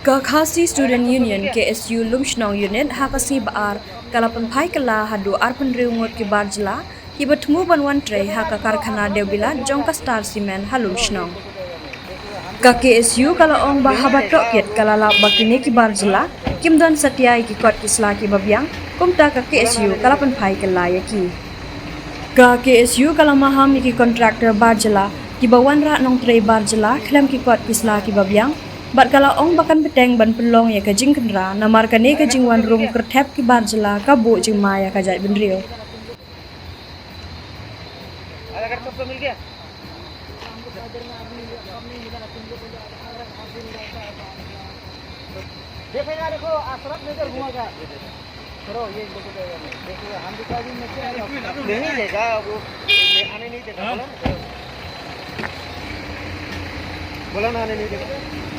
Kakasi Student Union KSU Lumshnong Unit Hakasi Baar Kalapan Pai Kala Hadu Arpan Riungut Ki Barjla Ki Batmu Banwan Tre Haka Karkhana Deubila Jongka Star Cement Halumshnong Ka KSU Kala Ong Bahabat Roket Kala Lap Bakini Ki Barjla Kimdan Satya Ki Kot Kisla Ki Babyang Kumta Ka KSU Kalapan Pai Kala Yaki Ka KSU Kala Maham Ki Kontraktor Barjla Ki Bawan Ra Nong Tre Barjla Klem Ki Kot Kisla Ki Babyang Bat kala ong bakan peteng ban pelong ya ka jing kendra namar kane ka jing wan rum kertep ki barjela ka bo jing maya ka jai benrio आधा घर सबको मिल गया देखो यार देखो आसरत नजर घुमाएगा करो ये देखो हम भी काजी में नहीं देगा वो आने नहीं देगा बोला ना आने नहीं देगा